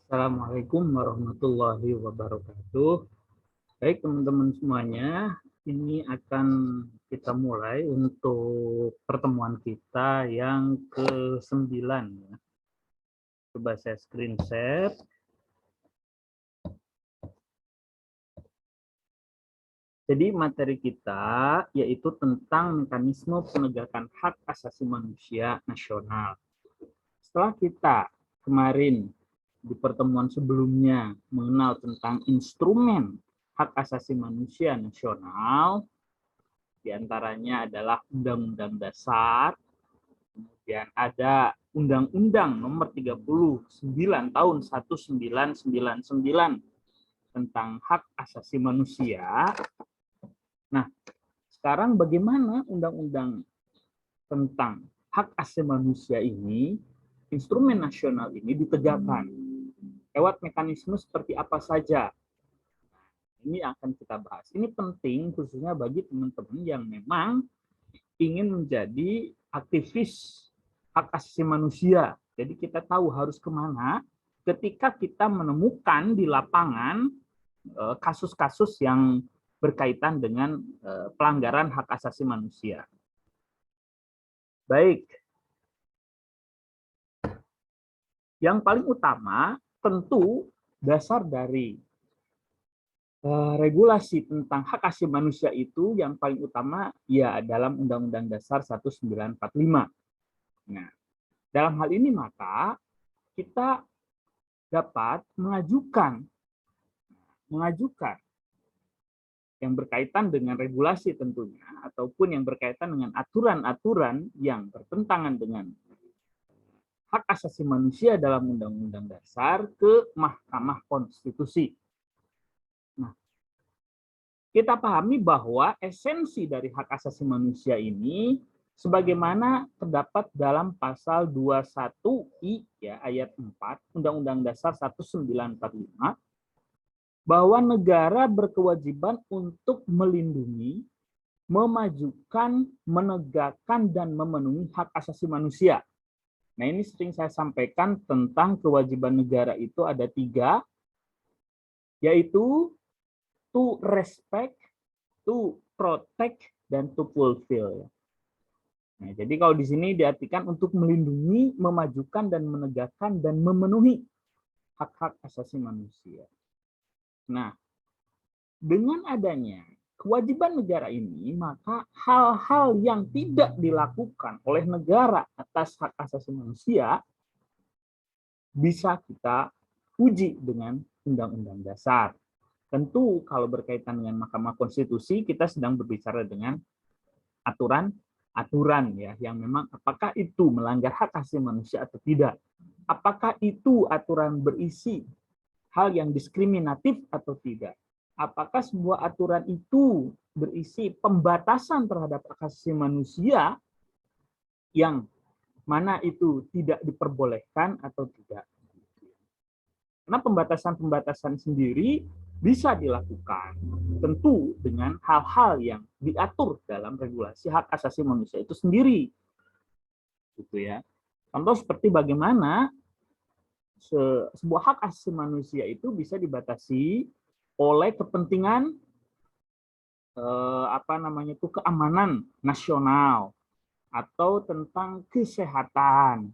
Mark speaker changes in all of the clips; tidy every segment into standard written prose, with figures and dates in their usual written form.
Speaker 1: Assalamualaikum warahmatullahi wabarakatuh. Baik teman-teman semuanya, ini akan kita mulai untuk pertemuan kita yang ke-9. Coba saya screen share. Jadi materi kita yaitu tentang mekanisme penegakan hak asasi manusia nasional. Setelah kita kemarin di pertemuan sebelumnya mengenal tentang instrumen hak asasi manusia nasional, diantaranya adalah Undang-Undang Dasar, kemudian ada Undang-Undang Nomor 39 Tahun 1999 tentang hak asasi manusia. Nah, sekarang bagaimana Undang-Undang tentang hak asasi manusia ini, instrumen nasional ini ditegakkan? Lewat mekanisme seperti apa saja? Ini akan kita bahas. Ini penting khususnya bagi teman-teman yang memang ingin menjadi aktivis hak asasi manusia. Jadi kita tahu harus kemana ketika kita menemukan di lapangan kasus-kasus yang berkaitan dengan pelanggaran hak asasi manusia. Baik. Yang paling utama tentu dasar dari regulasi tentang hak asasi manusia itu yang paling utama ya dalam Undang-Undang Dasar 1945. Nah, dalam hal ini maka kita dapat mengajukan yang berkaitan dengan regulasi tentunya ataupun yang berkaitan dengan aturan-aturan yang bertentangan dengan hak asasi manusia dalam Undang-Undang Dasar ke Mahkamah Konstitusi. Nah, kita pahami bahwa esensi dari hak asasi manusia ini sebagaimana terdapat dalam pasal 21I ya ayat 4 Undang-Undang Dasar 1945 bahwa negara berkewajiban untuk melindungi, memajukan, menegakkan dan memenuhi hak asasi manusia. Nah, ini sering saya sampaikan tentang kewajiban negara itu ada 3, yaitu to respect, to protect, dan to fulfill. Nah, jadi kalau di sini diartikan untuk melindungi, memajukan, dan menegakkan, dan memenuhi hak-hak asasi manusia. Nah, dengan adanya kewajiban negara ini, maka hal-hal yang tidak dilakukan oleh negara atas hak asasi manusia bisa kita uji dengan Undang-Undang Dasar. Tentu kalau berkaitan dengan Mahkamah Konstitusi, kita sedang berbicara dengan aturan ya yang memang apakah itu melanggar hak asasi manusia atau tidak. Apakah itu aturan berisi hal yang diskriminatif atau tidak. Apakah sebuah aturan itu berisi pembatasan terhadap hak asasi manusia yang mana itu tidak diperbolehkan atau tidak. Karena pembatasan-pembatasan sendiri bisa dilakukan tentu dengan hal-hal yang diatur dalam regulasi hak asasi manusia itu sendiri. Gitu ya. Contoh seperti bagaimana sebuah hak asasi manusia itu bisa dibatasi oleh kepentingan keamanan nasional atau tentang kesehatan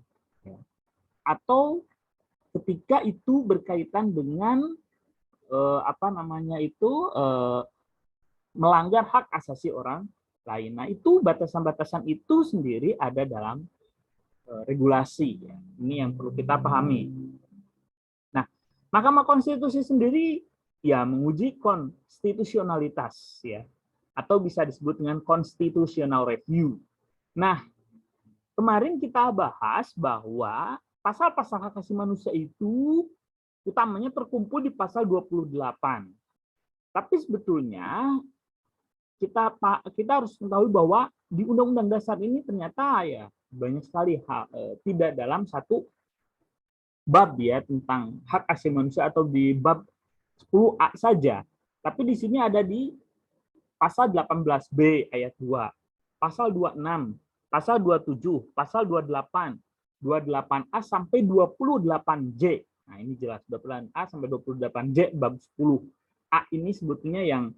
Speaker 1: atau ketika itu berkaitan dengan melanggar hak asasi orang lain. Nah, itu batasan-batasan itu sendiri ada dalam regulasi. Ya. Ini yang perlu kita pahami. Nah, Mahkamah Konstitusi sendiri ya menguji konstitusionalitas ya, atau bisa disebut dengan constitutional review. Nah, kemarin kita bahas bahwa pasal-pasal hak asasi manusia itu utamanya terkumpul di pasal 28. Tapi sebetulnya kita harus mengetahui bahwa di Undang-Undang Dasar ini ternyata ya banyak sekali tidak dalam satu bab ya tentang hak asasi manusia atau di bab 10A saja. Tapi di sini ada di pasal 18B ayat 2, pasal 26, pasal 27, pasal 28, 28A sampai 28J. Nah, ini jelas 28A sampai 28J bab 10A ini sebetulnya yang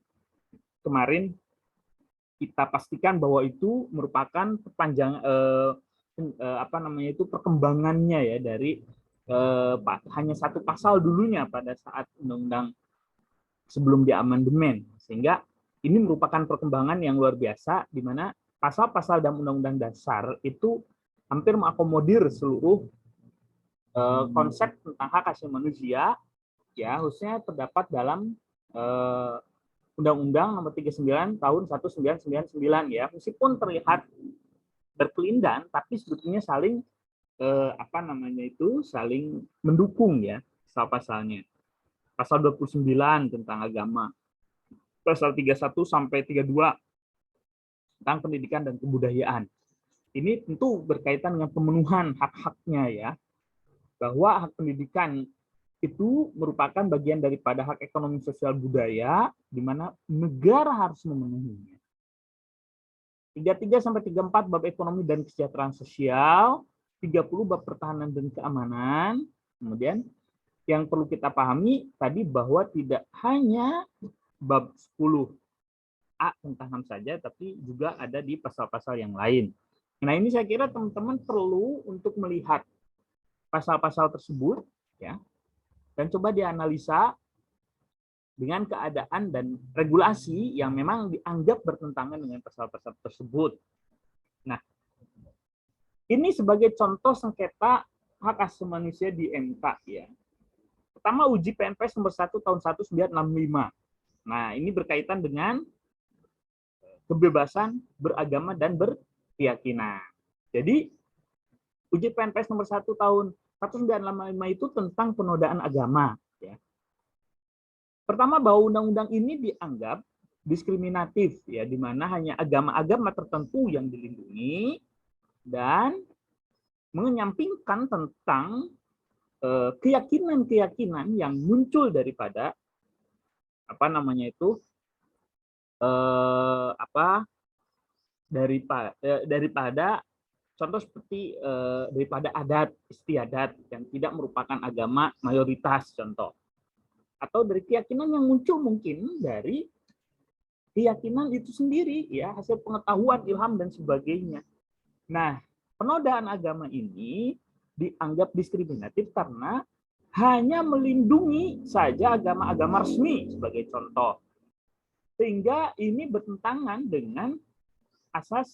Speaker 1: kemarin kita pastikan bahwa itu merupakan perpanjang perkembangannya ya dari hanya satu pasal dulunya pada saat undang-undang sebelum diamandemen, sehingga ini merupakan perkembangan yang luar biasa di mana pasal-pasal dalam undang-undang dasar itu hampir mengakomodir seluruh konsep tentang hak asasi manusia, ya khususnya terdapat dalam Undang-Undang Nomor 39 Tahun 1999 ya, meskipun terlihat berkelindan, tapi sebetulnya saling saling mendukung ya pasal-pasalnya. Pasal 29 tentang agama, pasal 31 sampai 32 tentang pendidikan dan kebudayaan. Ini tentu berkaitan dengan pemenuhan hak-haknya ya, bahwa hak pendidikan itu merupakan bagian daripada hak ekonomi sosial budaya, di mana negara harus memenuhinya. 33 sampai 34 bab ekonomi dan kesejahteraan sosial, 30 bab pertahanan dan keamanan. Kemudian yang perlu kita pahami tadi bahwa tidak hanya bab 10A tentang HAM saja, tapi juga ada di pasal-pasal yang lain. Nah, ini saya kira teman-teman perlu untuk melihat pasal-pasal tersebut ya, dan coba dianalisa dengan keadaan dan regulasi yang memang dianggap bertentangan dengan pasal-pasal tersebut. Nah, ini sebagai contoh sengketa hak asasi manusia di MK ya. Pertama, uji PNPS nomor 1 tahun 1965. Nah, ini berkaitan dengan kebebasan beragama dan berkeyakinan. Jadi, uji PNPS nomor 1 tahun 1965 itu tentang penodaan agama. Ya. Pertama, bahwa undang-undang ini dianggap diskriminatif, ya, di mana hanya agama-agama tertentu yang dilindungi dan menyampingkan tentang keyakinan-keyakinan yang muncul daripada daripada contoh seperti daripada adat istiadat yang tidak merupakan agama mayoritas contoh, atau dari keyakinan yang muncul mungkin dari keyakinan itu sendiri ya, hasil pengetahuan, ilham dan sebagainya. Nah, penodaan agama ini dianggap diskriminatif karena hanya melindungi saja agama-agama resmi sebagai contoh, sehingga ini bertentangan dengan asas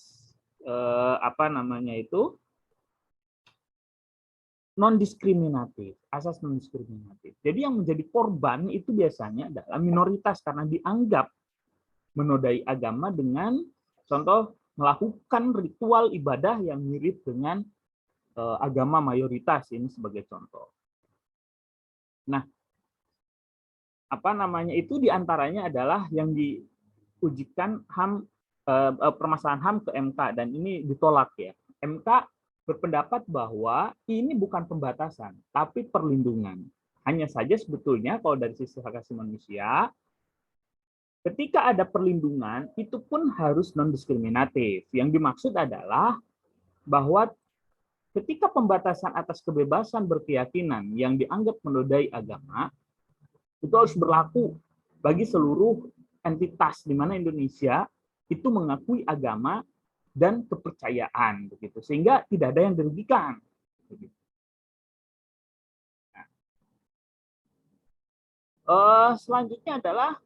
Speaker 1: non-diskriminatif, asas non-diskriminatif. Jadi yang menjadi korban itu biasanya adalah minoritas karena dianggap menodai agama dengan contoh melakukan ritual ibadah yang mirip dengan agama mayoritas, ini sebagai contoh. Nah, itu diantaranya adalah yang diujikan HAM, permasalahan HAM ke MK, dan ini ditolak ya. MK berpendapat bahwa ini bukan pembatasan, tapi perlindungan. Hanya saja sebetulnya kalau dari sisi hak asasi manusia, ketika ada perlindungan, itu pun harus non-diskriminatif. Yang dimaksud adalah bahwa ketika pembatasan atas kebebasan berkeyakinan yang dianggap menodai agama, itu harus berlaku bagi seluruh entitas di mana Indonesia itu mengakui agama dan kepercayaan, begitu, sehingga tidak ada yang dirugikan. Nah, selanjutnya adalah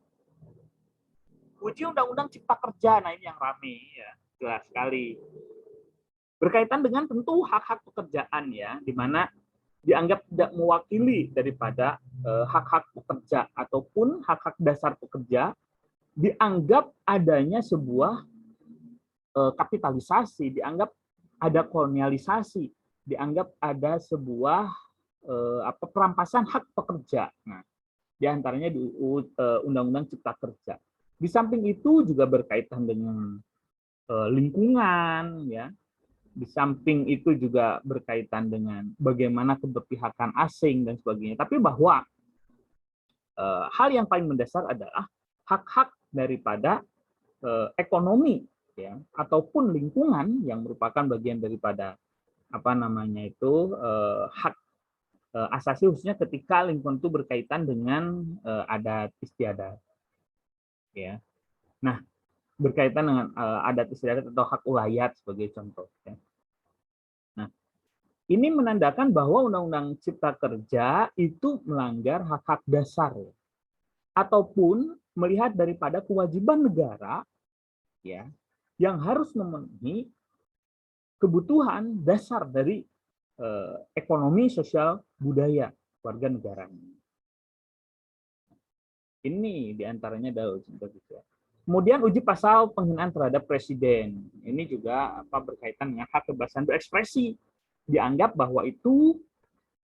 Speaker 1: uji Undang-Undang Cipta Kerja. Nah, ini yang ramai ya, jelas sekali. Berkaitan dengan tentu hak-hak pekerjaan ya, di mana dianggap tidak mewakili daripada hak-hak pekerja ataupun hak-hak dasar pekerja, dianggap adanya sebuah kapitalisasi, dianggap ada kolonialisasi, dianggap ada sebuah perampasan hak pekerja. Nah, diantaranya di Undang-Undang Cipta Kerja. Di samping itu juga berkaitan dengan lingkungan, ya. Di samping itu juga berkaitan dengan bagaimana keberpihakan asing dan sebagainya. Tapi bahwa hal yang paling mendasar adalah hak-hak daripada ekonomi, ya, ataupun lingkungan yang merupakan bagian daripada hak asasi khususnya ketika lingkungan itu berkaitan dengan adat istiadat. Ya. Nah, berkaitan dengan adat istiadat atau hak ulayat sebagai contoh. Ya. Nah, ini menandakan bahwa Undang-Undang Cipta Kerja itu melanggar hak-hak dasar, ya. Ataupun melihat daripada kewajiban negara, ya, yang harus memenuhi kebutuhan dasar dari ekonomi, sosial, budaya warga negara. Ini diantaranya adalah Cipta Kerja. Kemudian uji pasal penghinaan terhadap presiden. Ini juga berkaitan dengan hak kebebasan berekspresi. Dianggap bahwa itu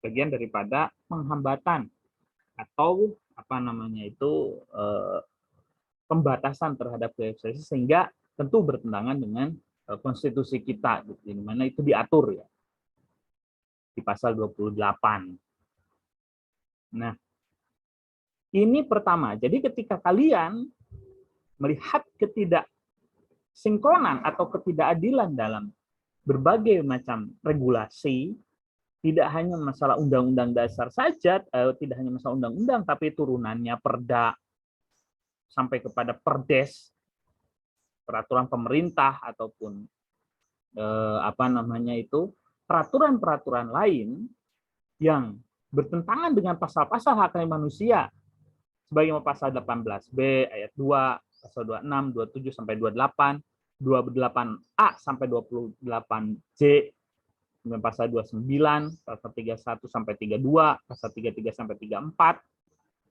Speaker 1: bagian daripada penghambatan atau pembatasan terhadap berekspresi, sehingga tentu bertentangan dengan konstitusi kita, di mana itu diatur ya di pasal 28. Nah, ini pertama. Jadi ketika kalian melihat ketidaksinkronan atau ketidakadilan dalam berbagai macam regulasi, tidak hanya masalah undang-undang dasar saja, tidak hanya masalah undang-undang, tapi turunannya perda sampai kepada perdes, peraturan pemerintah ataupun peraturan-peraturan lain yang bertentangan dengan pasal-pasal hak asasi manusia, sebagaimana pasal 18B ayat 2, pasal 26, 27 sampai 28, 28A sampai 28C, kemudian pasal 29, pasal 31 sampai 32, pasal 33 sampai 34,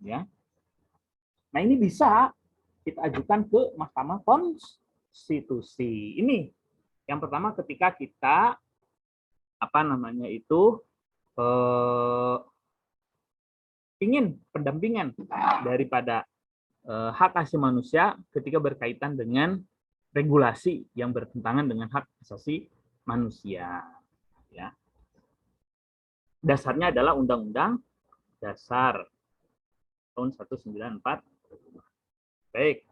Speaker 1: ya. Nah, ini bisa kita ajukan ke Mahkamah Konstitusi. Ini yang pertama ketika kita ingin pendampingan daripada hak asasi manusia ketika berkaitan dengan regulasi yang bertentangan dengan hak asasi manusia. Ya. Dasarnya adalah Undang-Undang Dasar tahun 1945. Baik.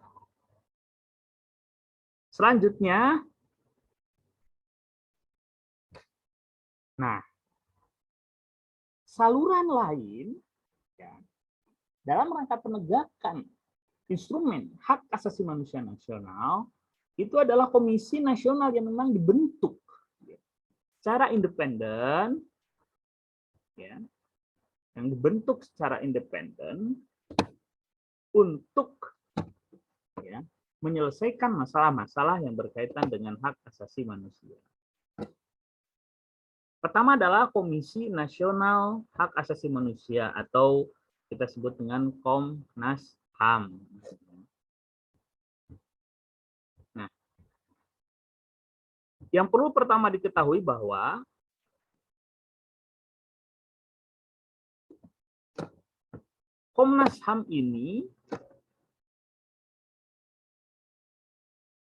Speaker 1: Selanjutnya, saluran lain ya, dalam rangka penegakan instrumen hak asasi manusia nasional itu adalah Komisi Nasional yang memang dibentuk secara independen, ya, yang dibentuk secara independen untuk ya, menyelesaikan masalah-masalah yang berkaitan dengan hak asasi manusia. Pertama adalah Komisi Nasional Hak Asasi Manusia atau kita sebut dengan Komnas HAM. Nah, yang perlu pertama diketahui bahwa Komnas HAM ini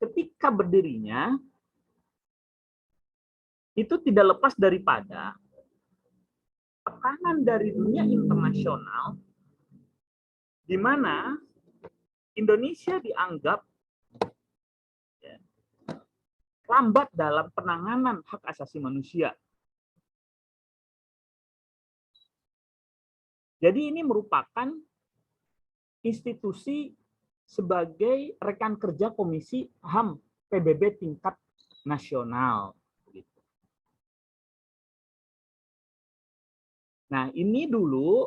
Speaker 1: ketika berdirinya itu tidak lepas daripada tekanan dari dunia internasional di mana Indonesia dianggap ya, lambat dalam penanganan hak asasi manusia. Jadi ini merupakan institusi sebagai rekan kerja Komisi HAM PBB tingkat nasional. Nah, ini dulu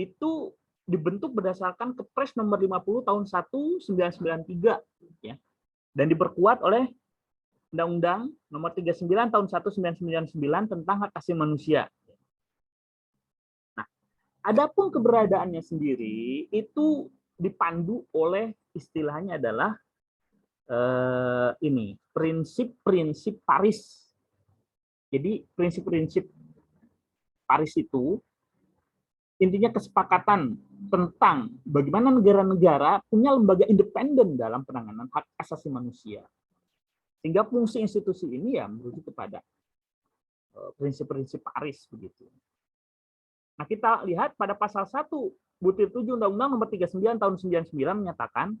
Speaker 1: itu dibentuk berdasarkan Kepres nomor 50 tahun 1993 ya. Dan diperkuat oleh Undang-Undang nomor 39 tahun 1999 tentang hak asasi manusia. Nah, adapun keberadaannya sendiri itu dipandu oleh istilahnya adalah prinsip-prinsip Paris. Jadi prinsip-prinsip Paris itu intinya kesepakatan tentang bagaimana negara-negara punya lembaga independen dalam penanganan hak asasi manusia. Sehingga fungsi institusi ini ya merujuk kepada prinsip-prinsip Paris begitu. Nah, kita lihat pada pasal 1 butir 7 Undang-Undang nomor 39 tahun 99 menyatakan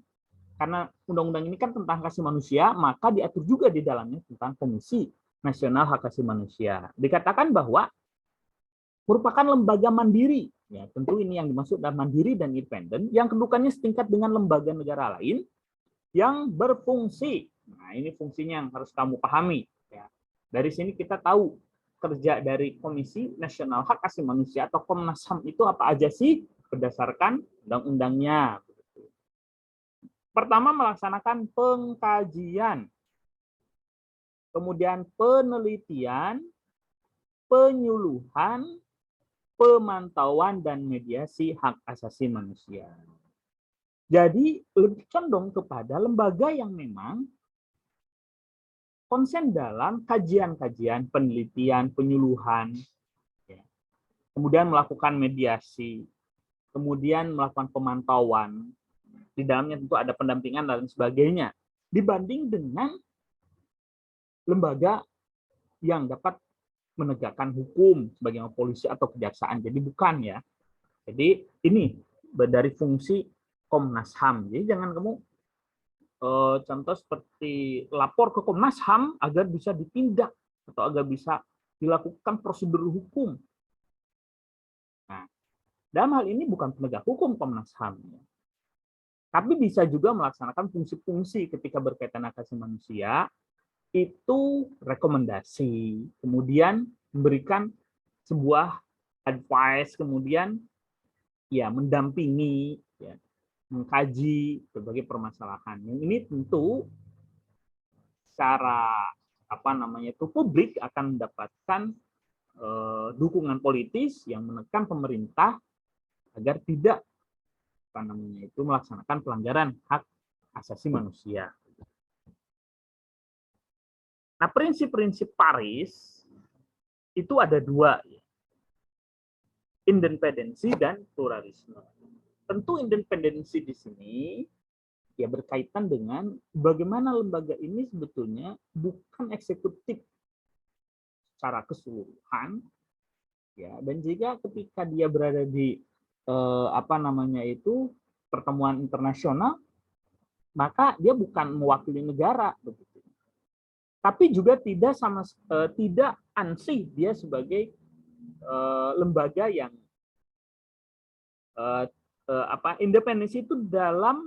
Speaker 1: karena undang-undang ini kan tentang hak asasi manusia, maka diatur juga di dalamnya tentang Komisi Nasional Hak Asasi Manusia. Dikatakan bahwa merupakan lembaga mandiri. Ya, tentu ini yang dimaksud dalam mandiri dan independen, yang kedudukannya setingkat dengan lembaga negara lain yang berfungsi. Nah, ini fungsinya yang harus kamu pahami. Ya. Dari sini kita tahu kerja dari Komisi Nasional Hak Asasi Manusia atau Komnas HAM itu apa aja sih berdasarkan undang-undangnya. Pertama, melaksanakan pengkajian, kemudian penelitian, penyuluhan, pemantauan, dan mediasi hak asasi manusia. Jadi lebih condong kepada lembaga yang memang konsen dalam kajian-kajian, penelitian, penyuluhan, ya. Kemudian melakukan mediasi, kemudian melakukan pemantauan, di dalamnya tentu ada pendampingan dan sebagainya, dibanding dengan lembaga yang dapat menegakkan hukum sebagai polisi atau kejaksaan. Jadi bukan ya. Jadi ini dari fungsi Komnas HAM. Jadi jangan kamu contoh seperti lapor ke Komnas HAM agar bisa ditindak atau agar bisa dilakukan prosedur hukum. Nah, dalam hal ini bukan penegak hukum Komnas HAM, ya. Tapi bisa juga melaksanakan fungsi-fungsi ketika berkaitan hak asasi manusia, itu rekomendasi, kemudian memberikan sebuah advice, kemudian ya mendampingi, ya, mengkaji berbagai permasalahan. Yang ini tentu secara publik akan mendapatkan dukungan politis yang menekan pemerintah agar tidak melaksanakan pelanggaran hak asasi manusia. Nah, prinsip-prinsip Paris itu ada dua, ya. Independensi dan pluralisme. Tentu independensi di sini ya berkaitan dengan bagaimana lembaga ini sebetulnya bukan eksekutif secara keseluruhan, ya. Dan jika ketika dia berada di pertemuan internasional, maka dia bukan mewakili negara, begitu. Tapi juga tidak tidak ansih dia sebagai lembaga yang independensi itu dalam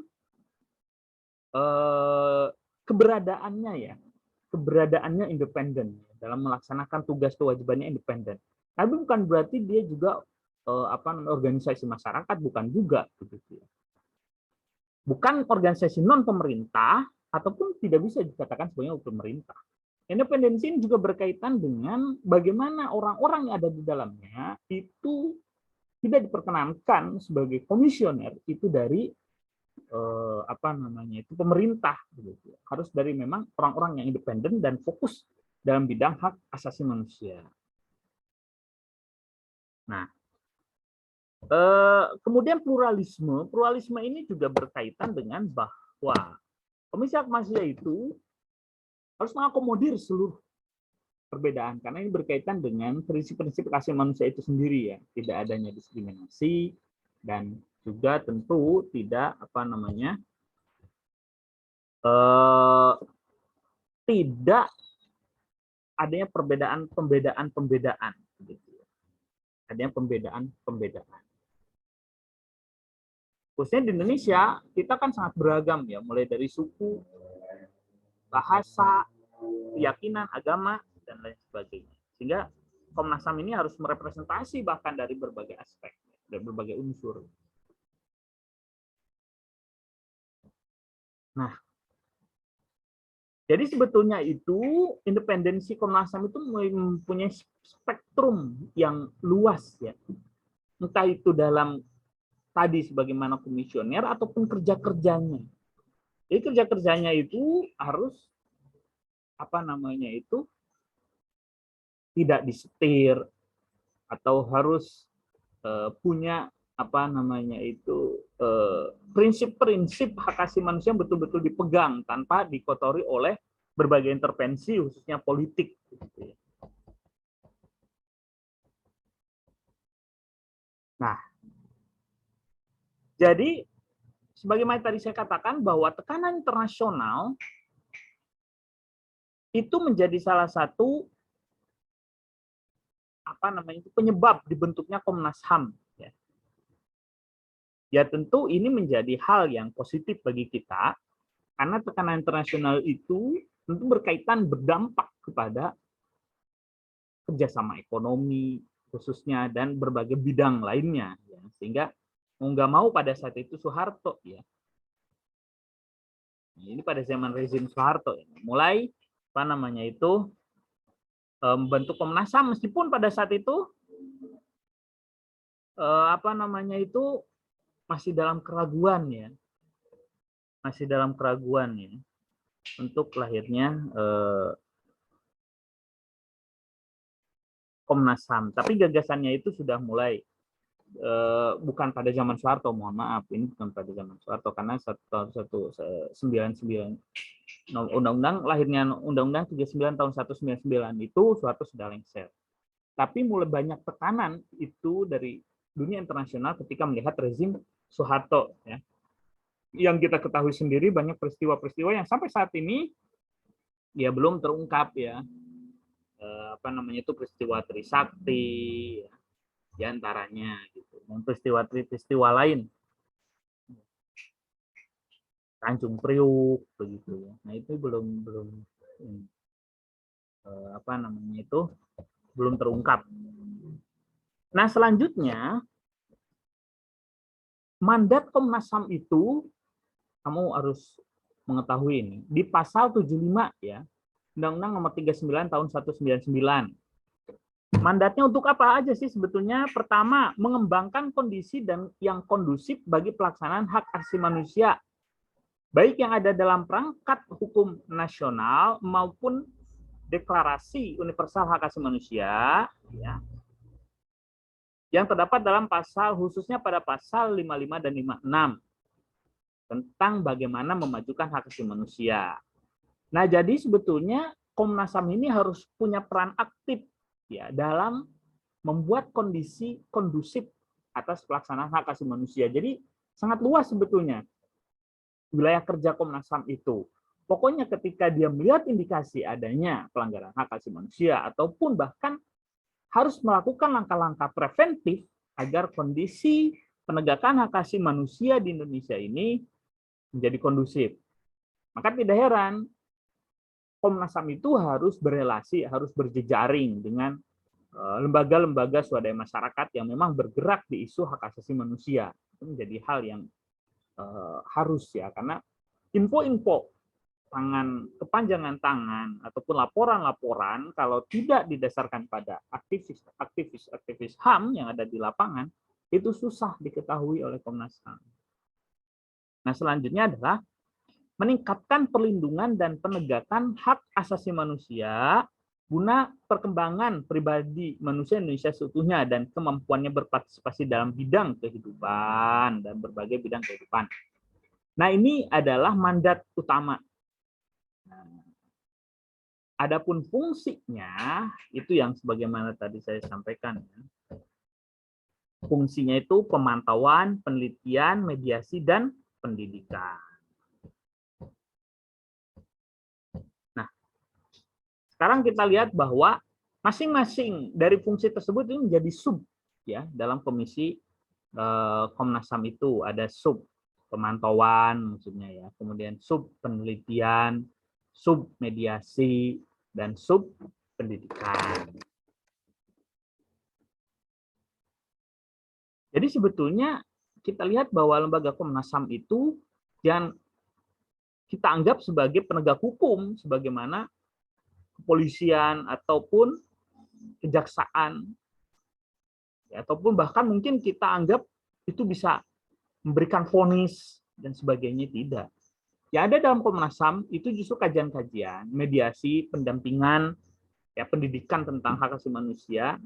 Speaker 1: keberadaannya, ya, keberadaannya independen dalam melaksanakan tugas kewajibannya independen. Tapi bukan berarti dia juga organisasi masyarakat, bukan juga, begitu. Bukan organisasi non pemerintah ataupun tidak bisa dikatakan sebagai pemerintah. Independensi ini juga berkaitan dengan bagaimana orang-orang yang ada di dalamnya itu tidak diperkenankan sebagai komisioner itu dari pemerintah, gitu. Harus dari memang orang-orang yang independen dan fokus dalam bidang hak asasi manusia. Nah, kemudian pluralisme ini juga berkaitan dengan bahwa Komisi Hak Manusia itu harus mengakomodir seluruh perbedaan, karena ini berkaitan dengan prinsip-prinsip hak asasi manusia itu sendiri, ya, tidak adanya diskriminasi dan juga tentu tidak tidak adanya pembedaan, gitu. Adanya pembedaan. Khususnya di Indonesia kita kan sangat beragam, ya, mulai dari suku, bahasa, keyakinan, agama, dan lain sebagainya. Sehingga Komnas HAM ini harus merepresentasi bahkan dari berbagai aspek, dari berbagai unsur. Nah, jadi sebetulnya itu independensi Komnas HAM itu mempunyai spektrum yang luas, ya. Entah itu dalam tadi sebagaimana komisioner ataupun kerja-kerjanya. Jadi kerja-kerjanya itu harus tidak disetir atau harus punya prinsip-prinsip hak asasi manusia yang betul-betul dipegang tanpa dikotori oleh berbagai intervensi khususnya politik, gitu. Nah, jadi sebagaimana tadi saya katakan bahwa tekanan internasional itu menjadi salah satu penyebab dibentuknya Komnas HAM. Ya tentu ini menjadi hal yang positif bagi kita, karena tekanan internasional itu tentu berkaitan berdampak kepada kerjasama ekonomi khususnya dan berbagai bidang lainnya. Sehingga mau nggak mau pada saat itu Soeharto ini pada zaman rezim Soeharto mulai membentuk Komnas HAM, meskipun pada saat itu masih dalam keraguan untuk lahirnya Komnas HAM. Tapi gagasannya itu sudah mulai bukan pada zaman Soeharto, mohon maaf, ini bukan pada zaman Soeharto, karena 1999 Undang-Undang 39 tahun 199 itu Soeharto sudah lengser. Tapi mulai banyak tekanan itu dari dunia internasional ketika melihat rezim Soeharto, yang kita ketahui sendiri banyak peristiwa-peristiwa yang sampai saat ini belum terungkap, peristiwa Trisakti diantaranya gitu, dan peristiwa lain, Tanjung Priuk begitu. Nah itu belum terungkap. Nah selanjutnya mandat Komnas HAM itu kamu harus mengetahui ini di pasal 75 Undang-Undang Nomor 39 tahun 199. Mandatnya untuk apa aja sih sebetulnya? Pertama, mengembangkan kondisi dan yang kondusif bagi pelaksanaan hak asasi manusia, baik yang ada dalam perangkat hukum nasional maupun Deklarasi Universal Hak Asasi Manusia, yang terdapat dalam khususnya pada pasal 55 dan 56 tentang bagaimana memajukan hak asasi manusia. Nah, jadi sebetulnya Komnas HAM ini harus punya peran aktif dalam membuat kondisi kondusif atas pelaksanaan hak asasi manusia. Jadi sangat luas sebetulnya wilayah kerja Komnas HAM itu. Pokoknya ketika dia melihat indikasi adanya pelanggaran hak asasi manusia ataupun bahkan harus melakukan langkah-langkah preventif agar kondisi penegakan hak asasi manusia di Indonesia ini menjadi kondusif. Maka tidak heran Komnas HAM itu harus berelasi, harus berjejaring dengan lembaga-lembaga swadaya masyarakat yang memang bergerak di isu hak asasi manusia. Itu menjadi hal yang harus karena info-info kepanjangan tangan ataupun laporan-laporan kalau tidak didasarkan pada aktivis HAM yang ada di lapangan itu susah diketahui oleh Komnas HAM. Nah, selanjutnya adalah meningkatkan perlindungan dan penegakan hak asasi manusia guna perkembangan pribadi manusia Indonesia seutuhnya dan kemampuannya berpartisipasi dalam bidang kehidupan dan berbagai bidang kehidupan. Nah, ini adalah mandat utama. Adapun fungsinya itu yang sebagaimana tadi saya sampaikan. Fungsinya itu pemantauan, penelitian, mediasi, dan pendidikan. Nah, sekarang kita lihat bahwa masing-masing dari fungsi tersebut ini menjadi sub dalam komisi Komnas HAM itu ada sub pemantauan maksudnya kemudian sub penelitian, sub mediasi, dan sub pendidikan. Jadi sebetulnya kita lihat bahwa lembaga Komnas HAM itu yang kita anggap sebagai penegak hukum, sebagaimana kepolisian ataupun kejaksaan, ataupun bahkan mungkin kita anggap itu bisa memberikan vonis dan sebagainya. Tidak. Yang ada dalam Komnas HAM itu justru kajian-kajian, mediasi, pendampingan, pendidikan tentang hak asasi manusia,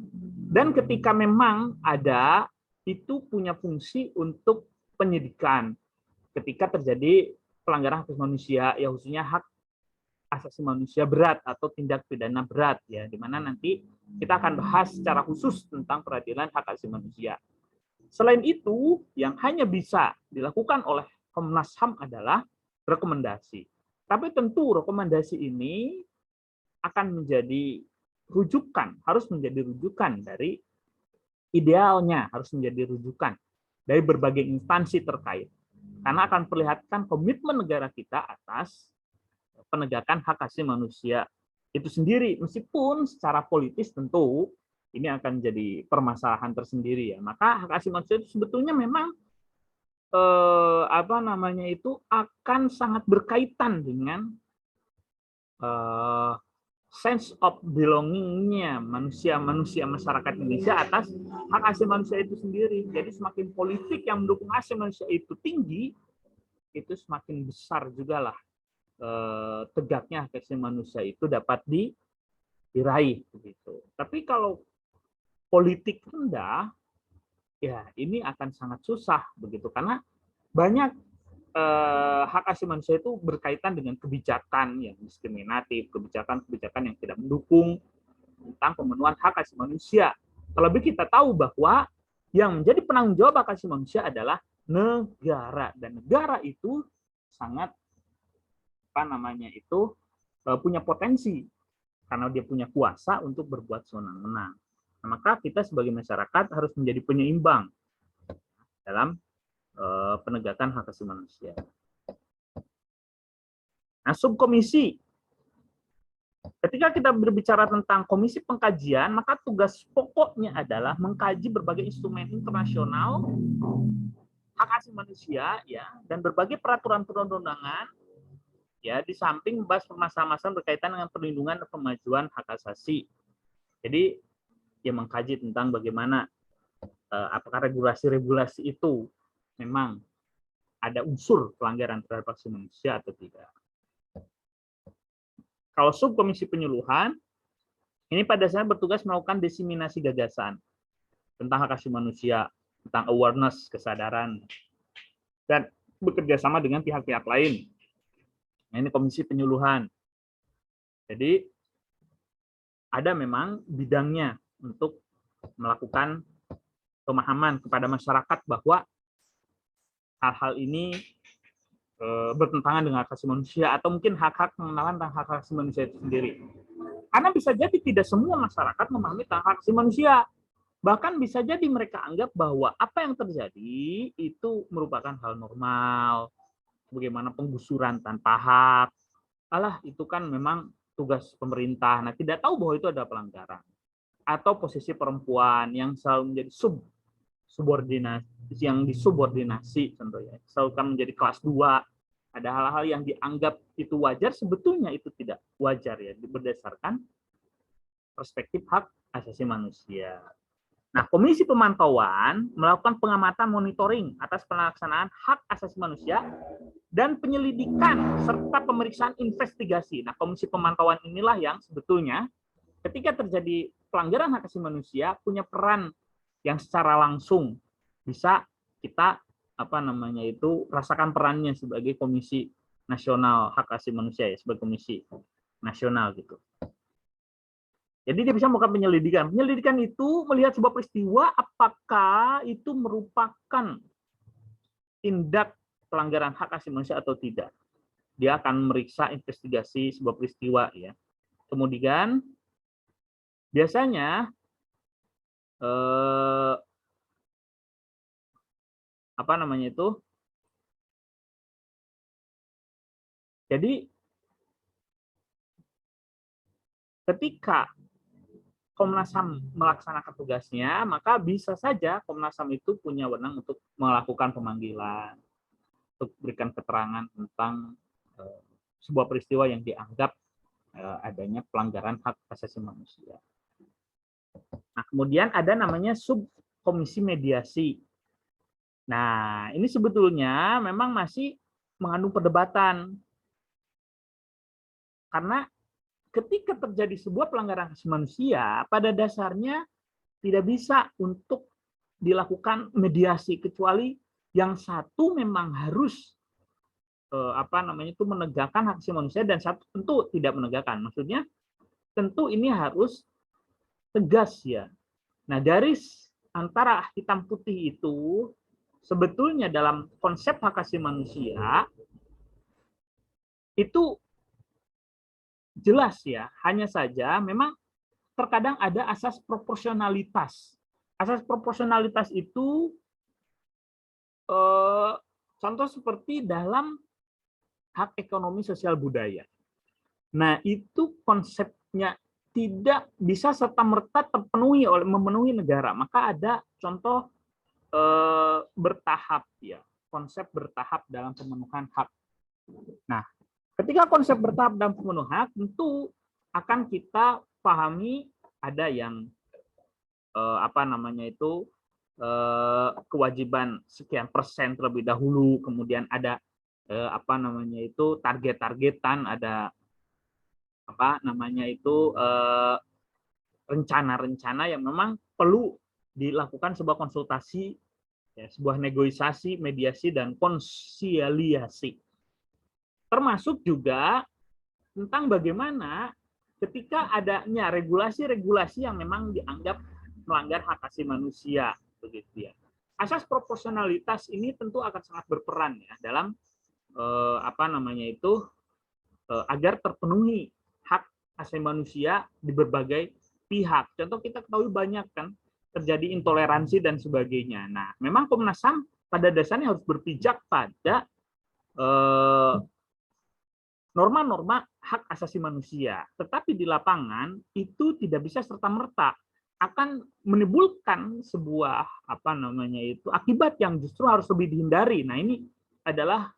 Speaker 1: dan ketika memang ada, itu punya fungsi untuk penyidikan ketika terjadi pelanggaran hak asasi manusia, khususnya hak asasi manusia berat atau tindak pidana berat, di mana nanti kita akan bahas secara khusus tentang peradilan hak asasi manusia. Selain itu, yang hanya bisa dilakukan oleh Komnas HAM adalah rekomendasi. Tapi tentu rekomendasi ini akan menjadi rujukan, harus menjadi rujukan dari idealnya, harus menjadi rujukan dari berbagai instansi terkait. Karena akan perlihatkan komitmen negara kita atas penegakan hak asasi manusia itu sendiri, meskipun secara politis tentu ini akan jadi permasalahan tersendiri ya. Maka hak asasi manusia itu sebetulnya memang akan sangat berkaitan dengan sense of belonging-nya manusia masyarakat Indonesia atas hak asasi manusia itu sendiri. Jadi semakin politik yang mendukung hak asasi manusia itu tinggi, itu semakin besar juga lah tegaknya hak asasi manusia itu dapat diraih begitu. Tapi kalau politik rendah, ya ini akan sangat susah begitu, karena banyak hak asasi manusia itu berkaitan dengan kebijakan yang diskriminatif, kebijakan yang tidak mendukung tentang pemenuhan hak asasi manusia. Terlebih kita tahu bahwa yang menjadi penanggung jawab hak asasi manusia adalah negara, dan negara itu sangat punya potensi karena dia punya kuasa untuk berbuat sewenang-wenang. Nah, maka kita sebagai masyarakat harus menjadi penyeimbang dalam penegakan hak asasi manusia. Nah, subkomisi. Ketika kita berbicara tentang komisi pengkajian, maka tugas pokoknya adalah mengkaji berbagai instrumen internasional hak asasi manusia ya, dan berbagai peraturan perundang-undangan ya, di samping membahas permasalahan-permasalahan berkaitan dengan perlindungan dan pemajuan hak asasi. Jadi ya mengkaji tentang bagaimana apakah regulasi-regulasi itu memang ada unsur pelanggaran terhadap hak asasi manusia atau tidak. Kalau subkomisi penyuluhan, ini pada dasarnya bertugas melakukan diseminasi gagasan tentang hak asasi manusia, tentang awareness, kesadaran, dan bekerja sama dengan pihak-pihak lain. Nah, ini komisi penyuluhan. Jadi ada memang bidangnya untuk melakukan pemahaman kepada masyarakat bahwa hal-hal ini bertentangan dengan hak asasi manusia, atau mungkin hak-hak pengenalan tentang hak asasi manusia itu sendiri. Karena bisa jadi tidak semua masyarakat memahami tentang hak asasi manusia. Bahkan bisa jadi mereka anggap bahwa apa yang terjadi itu merupakan hal normal. Bagaimana penggusuran tanpa hak. Alah, itu kan memang tugas pemerintah. Nah, tidak tahu bahwa itu ada pelanggaran. Atau posisi perempuan yang selalu menjadi subordinasi, yang disubordinasi contohnya. Selalu kan menjadi kelas 2. Ada hal-hal yang dianggap itu wajar, sebetulnya itu tidak wajar ya, berdasarkan perspektif hak asasi manusia. Nah, Komisi Pemantauan melakukan pengamatan monitoring atas pelaksanaan hak asasi manusia dan penyelidikan serta pemeriksaan investigasi. Nah, Komisi Pemantauan inilah yang sebetulnya ketika terjadi pelanggaran hak asasi manusia punya peran yang secara langsung bisa kita rasakan perannya sebagai Komisi Nasional Hak Asasi Manusia ya, sebagai komisi nasional gitu. Jadi dia bisa melakukan penyelidikan. Penyelidikan itu melihat sebuah peristiwa apakah itu merupakan tindak pelanggaran hak asasi manusia atau tidak. Dia akan meriksa investigasi sebuah peristiwa ya. Kemudian biasanya jadi ketika Komnas HAM melaksanakan tugasnya, maka bisa saja Komnas HAM itu punya wewenang untuk melakukan pemanggilan, untuk berikan keterangan tentang sebuah peristiwa yang dianggap adanya pelanggaran hak asasi manusia. Nah, kemudian ada namanya subkomisi mediasi. Nah, ini sebetulnya memang masih mengandung perdebatan. Karena ketika terjadi sebuah pelanggaran hak asasi manusia, pada dasarnya tidak bisa untuk dilakukan mediasi, kecuali yang satu memang harus menegakkan hak asasi manusia dan satu tentu tidak menegakkan. Maksudnya tentu ini harus tegas ya. Nah, garis antara hitam putih itu sebetulnya dalam konsep hak asasi manusia itu jelas ya, hanya saja memang terkadang ada asas proporsionalitas. Asas proporsionalitas itu contoh seperti dalam hak ekonomi sosial budaya. Nah, itu konsepnya tidak bisa serta-merta terpenuhi oleh memenuhi negara. Maka ada contoh bertahap ya, konsep bertahap dalam pemenuhan hak. Nah, ketika konsep bertahap dalam pemenuhan hak, tentu akan kita pahami ada yang kewajiban sekian persen terlebih dahulu, kemudian ada target-targetan, ada rencana-rencana yang memang perlu dilakukan sebuah konsultasi, ya, sebuah negosiasi, mediasi, dan konsiliasi. Termasuk juga tentang bagaimana ketika adanya regulasi-regulasi yang memang dianggap melanggar hak asasi manusia, begitu ya. Asas proporsionalitas ini tentu akan sangat berperan ya dalam agar terpenuhi hak asasi manusia di berbagai pihak. Contoh kita ketahui banyak kan terjadi intoleransi dan sebagainya. Nah, memang Komnas HAM pada dasarnya harus berpijak pada norma-norma hak asasi manusia. Tetapi di lapangan itu tidak bisa serta-merta akan menimbulkan sebuah akibat yang justru harus lebih dihindari. Nah, ini adalah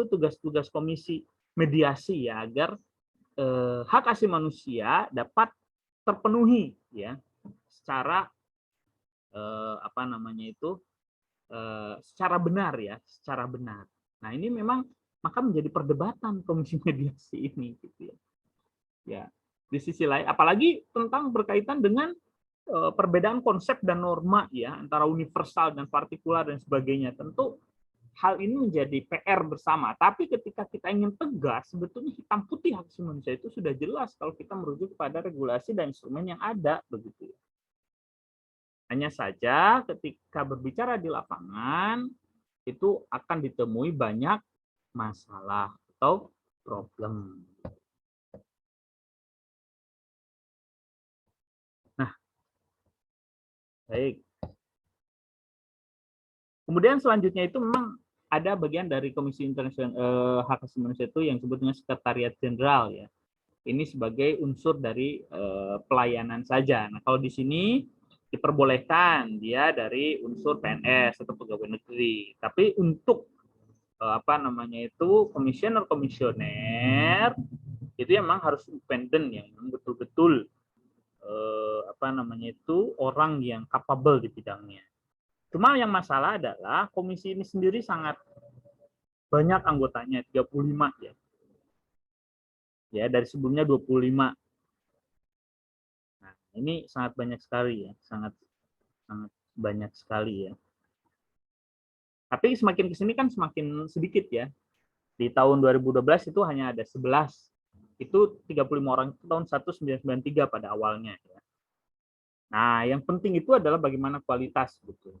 Speaker 1: tugas-tugas komisi mediasi ya, agar hak asasi manusia dapat terpenuhi ya secara secara benar ya, secara benar. Nah, ini memang maka menjadi perdebatan komisi mediasi ini gitu ya. Ya, di sisi lain apalagi tentang berkaitan dengan perbedaan konsep dan norma ya antara universal dan partikular dan sebagainya. Tentu hal ini menjadi PR bersama. Tapi ketika kita ingin tegas, sebetulnya hitam putih hak asasi manusia itu sudah jelas kalau kita merujuk kepada regulasi dan instrumen yang ada begitu. Hanya saja ketika berbicara di lapangan itu akan ditemui banyak masalah atau problem. Nah, baik. Kemudian selanjutnya itu memang ada bagian dari Komisi Internasional Hak Asasi Manusia itu yang disebutnya Sekretariat Jenderal ya. Ini sebagai unsur dari pelayanan saja. Nah, kalau di sini diperbolehkan dia dari unsur PNS atau pegawai negeri. Tapi untuk komisioner itu memang harus independen yang betul-betul orang yang capable di bidangnya. Cuma yang masalah adalah komisi ini sendiri sangat banyak anggotanya, 35 ya. Ya, dari sebelumnya 25. Nah, ini sangat banyak sekali ya, sangat banyak sekali ya. Tapi semakin ke sini kan semakin sedikit ya. Di tahun 2012 itu hanya ada 11. Itu 35 orang itu tahun 1993 pada awalnya ya. Nah, yang penting itu adalah bagaimana kualitas gitu.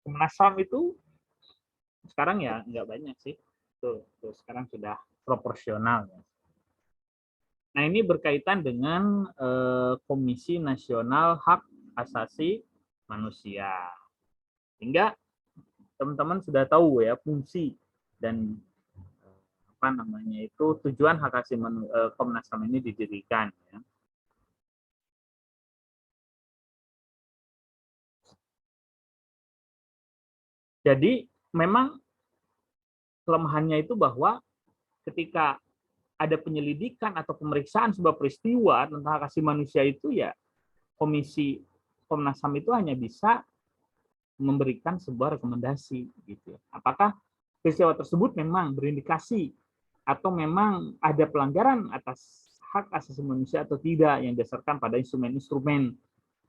Speaker 1: Komnas HAM itu sekarang ya nggak banyak sih. Tuh, sekarang sudah proporsional ya. Nah, ini berkaitan dengan Komisi Nasional Hak Asasi Manusia. Hingga teman-teman sudah tahu ya fungsi dan tujuan hak asasi Komnas HAM ini didirikan ya. Jadi memang kelemahannya itu bahwa ketika ada penyelidikan atau pemeriksaan sebuah peristiwa tentang hak asasi manusia itu ya Komisi Komnas HAM itu hanya bisa memberikan sebuah rekomendasi gitu. Apakah peristiwa tersebut memang berindikasi atau memang ada pelanggaran atas hak asasi manusia atau tidak yang didasarkan pada instrumen-instrumen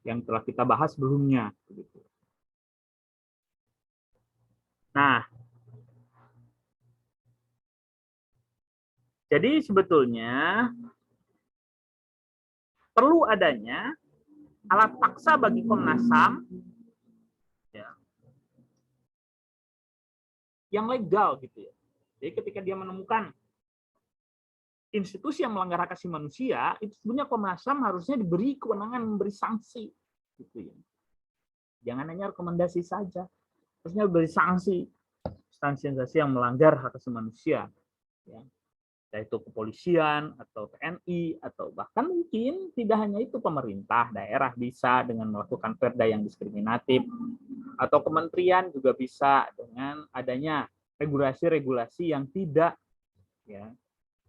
Speaker 1: yang telah kita bahas sebelumnya gitu. Nah, jadi sebetulnya perlu adanya alat paksa bagi Komnas HAM ya, yang legal gitu ya. Jadi ketika dia menemukan institusi yang melanggar hak asasi manusia, itu sebenarnya Komnas HAM harusnya diberi kewenangan memberi sanksi, gitu ya. Jangan hanya rekomendasi saja, harusnya beri sanksi instansi-instansi yang melanggar hak asasi manusia, ya. Yaitu kepolisian atau TNI atau bahkan mungkin tidak hanya itu, pemerintah daerah bisa dengan melakukan perda yang diskriminatif, atau kementerian juga bisa dengan adanya regulasi-regulasi yang tidak, ya,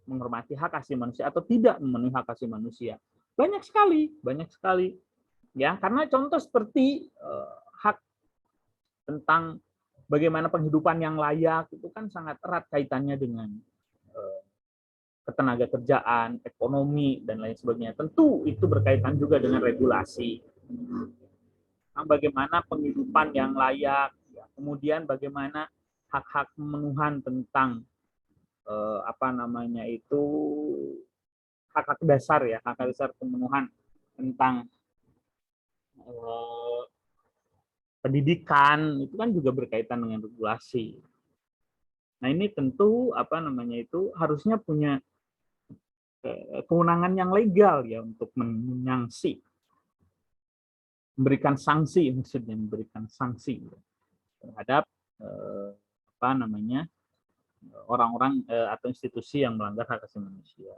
Speaker 1: menghormati hak asasi manusia atau tidak memenuhi hak asasi manusia. Banyak sekali, ya, karena contoh seperti hak tentang bagaimana penghidupan yang layak itu kan sangat erat kaitannya dengan ketenaga kerjaan, ekonomi, dan lain sebagainya. Tentu itu berkaitan juga dengan regulasi. Bagaimana penghidupan yang layak, ya. Kemudian bagaimana hak-hak pemenuhan tentang hak-hak dasar, ya, hak dasar pemenuhan tentang pendidikan itu kan juga berkaitan dengan regulasi. Nah, ini tentu harusnya punya kewenangan yang legal, ya, untuk memberikan sanksi terhadap orang-orang atau institusi yang melanggar hak asasi manusia.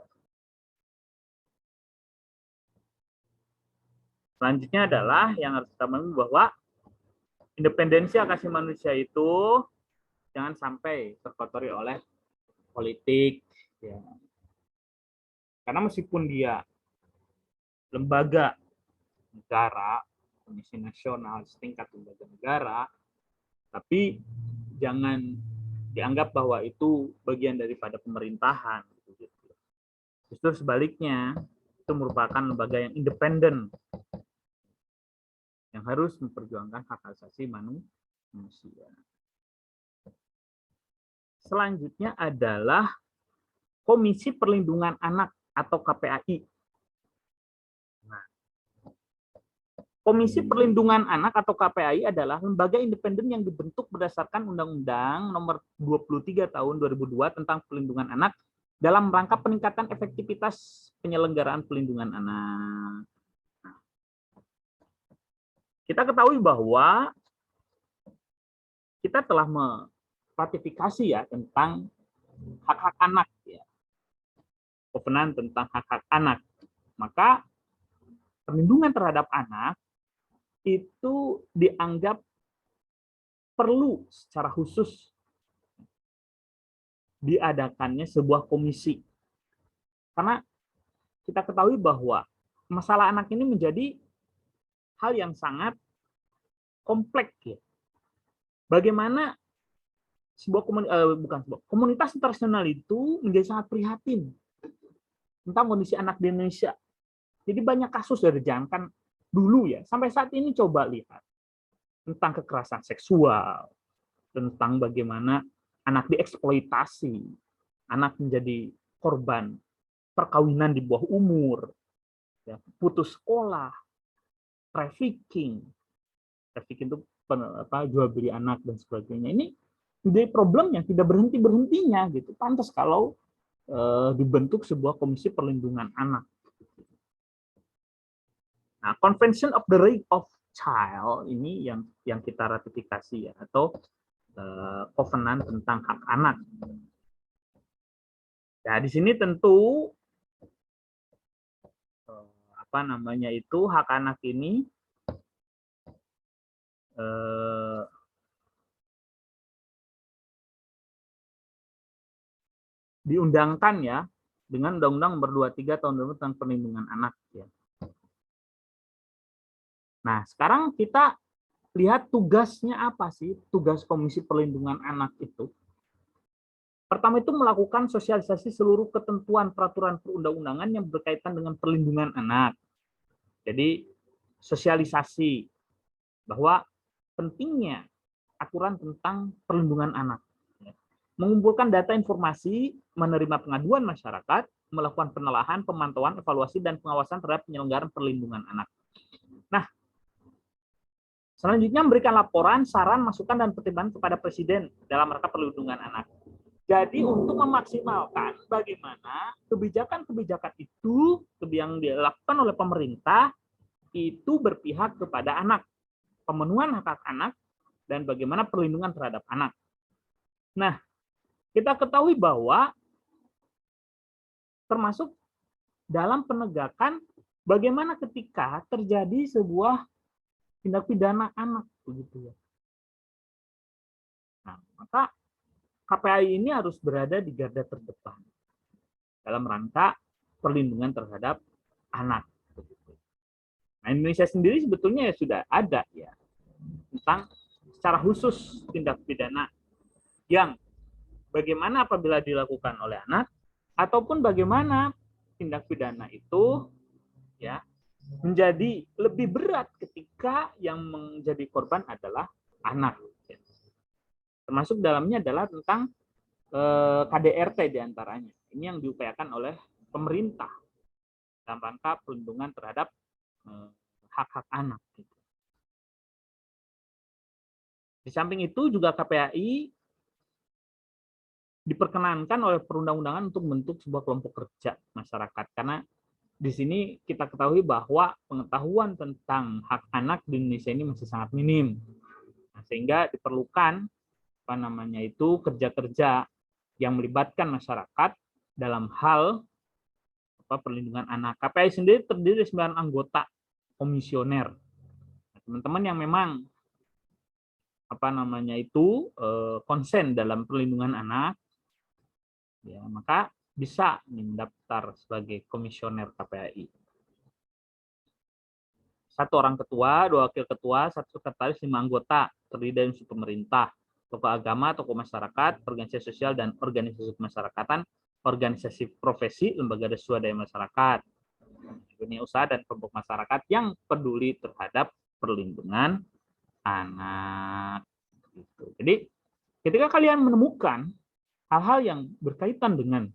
Speaker 1: Selanjutnya adalah yang harus kita pahami bahwa independensi hak asasi manusia itu jangan sampai terkotori oleh politik, ya. Karena meskipun dia lembaga negara, komisi nasional setingkat lembaga negara, tapi jangan dianggap bahwa itu bagian daripada pemerintahan. Justru sebaliknya, itu merupakan lembaga yang independen yang harus memperjuangkan hak asasi manusia. Selanjutnya adalah Komisi Perlindungan Anak atau KPAI. Nah, Komisi Perlindungan Anak atau KPAI adalah lembaga independen yang dibentuk berdasarkan Undang-Undang Nomor 23 Tahun 2002 tentang Perlindungan Anak dalam rangka peningkatan efektivitas penyelenggaraan perlindungan anak. Nah, kita ketahui bahwa kita telah meratifikasi, ya, tentang hak-hak anak, ya. Kovenan tentang hak-hak anak. Maka perlindungan terhadap anak itu dianggap perlu secara khusus diadakannya sebuah komisi. Karena kita ketahui bahwa masalah anak ini menjadi hal yang sangat kompleks, ya. Bagaimana komunitas internasional itu menjadi sangat prihatin tentang kondisi anak di Indonesia. Jadi banyak kasus dari jangan dulu, ya, sampai saat ini coba lihat tentang kekerasan seksual, tentang bagaimana anak dieksploitasi, anak menjadi korban perkawinan di bawah umur, ya, putus sekolah, trafficking itu jual beli anak dan sebagainya. Ini menjadi problem yang tidak berhentinya, gitu. Pantas kalau dibentuk sebuah komisi perlindungan anak. Nah, Convention of the Right of Child ini yang kita ratifikasi, ya, atau kovenan tentang hak anak. Nah, di sini tentu hak anak ini diundangkan, ya, dengan Undang-Undang Nomor 23 Tahun 2000 tentang Perlindungan Anak, ya. Nah, sekarang kita lihat tugasnya apa sih, tugas Komisi Perlindungan Anak itu. Pertama itu melakukan sosialisasi seluruh ketentuan peraturan perundang-undangan yang berkaitan dengan perlindungan anak. Jadi sosialisasi bahwa pentingnya aturan tentang perlindungan anak. Mengumpulkan data informasi, menerima pengaduan masyarakat, melakukan penelaahan, pemantauan, evaluasi, dan pengawasan terhadap penyelenggaraan perlindungan anak. Nah, selanjutnya memberikan laporan, saran, masukan, dan pertimbangan kepada Presiden dalam rangka perlindungan anak. Jadi untuk memaksimalkan bagaimana kebijakan-kebijakan itu yang dilakukan oleh pemerintah itu berpihak kepada anak, pemenuhan hak anak, dan bagaimana perlindungan terhadap anak. Nah, kita ketahui bahwa termasuk dalam penegakan bagaimana ketika terjadi sebuah tindak pidana anak, begitu ya. Nah, maka KPAI ini harus berada di garda terdepan dalam rangka perlindungan terhadap anak. Nah, Indonesia sendiri sebetulnya ya sudah ada ya tentang secara khusus tindak pidana yang bagaimana apabila dilakukan oleh anak ataupun bagaimana tindak pidana itu ya menjadi lebih berat ketika yang menjadi korban adalah anak. Termasuk dalamnya adalah tentang KDRT diantaranya. Ini yang diupayakan oleh pemerintah dalam rangka perlindungan terhadap hak-hak anak. Di samping itu juga KPAI diperkenankan oleh perundang-undangan untuk membentuk sebuah kelompok kerja masyarakat. Karena di sini kita ketahui bahwa pengetahuan tentang hak anak di Indonesia ini masih sangat minim. Nah, sehingga diperlukan kerja-kerja yang melibatkan masyarakat dalam hal perlindungan anak. KPAI sendiri terdiri dari 9 anggota komisioner. Teman-teman yang memang konsen dalam perlindungan anak, ya maka bisa mendaftar sebagai komisioner KPAI. 1 orang ketua, 2 wakil ketua, 1 sekretaris, 5 anggota, terdiri dari unsur pemerintah, tokoh agama, tokoh masyarakat, organisasi sosial dan organisasi kemasyarakatan, organisasi profesi, lembaga swadaya masyarakat, dunia usaha dan kelompok masyarakat yang peduli terhadap perlindungan anak. Jadi ketika kalian menemukan hal-hal yang berkaitan dengan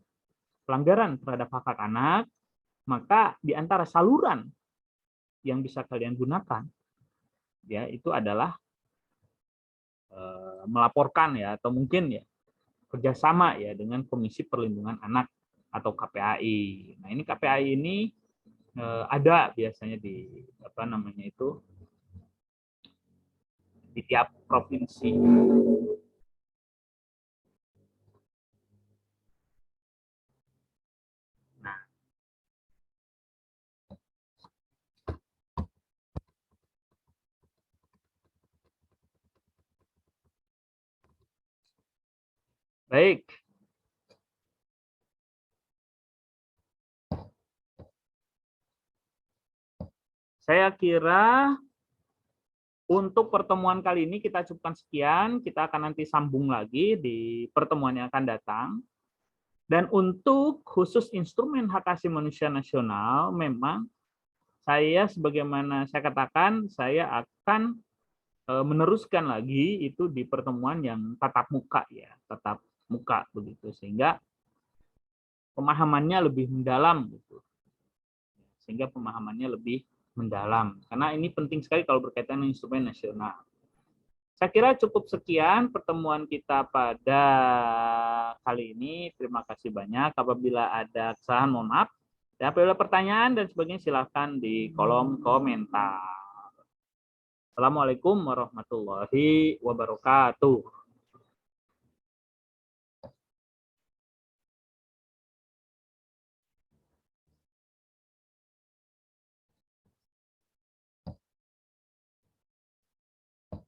Speaker 1: pelanggaran terhadap hak anak, maka di antara saluran yang bisa kalian gunakan ya itu adalah melaporkan ya atau mungkin ya kerjasama ya dengan Komisi Perlindungan Anak atau KPAI. Nah, ini KPAI ini ada biasanya di di tiap provinsi. Nah, baik. Saya kira untuk pertemuan kali ini kita cukupkan sekian. Kita akan nanti sambung lagi di pertemuan yang akan datang. Dan untuk khusus instrumen hak asasi manusia nasional, memang saya sebagaimana saya katakan, saya akan meneruskan lagi itu di pertemuan yang tatap muka ya, tatap muka begitu, sehingga pemahamannya lebih mendalam gitu. Sehingga pemahamannya lebih mendalam. Karena ini penting sekali kalau berkaitan dengan instrumen nasional. Saya kira cukup sekian pertemuan kita pada kali ini. Terima kasih banyak. Apabila ada kesalahan, mohon maaf. Dan apabila pertanyaan dan sebagainya, silakan di kolom komentar. Assalamualaikum warahmatullahi wabarakatuh.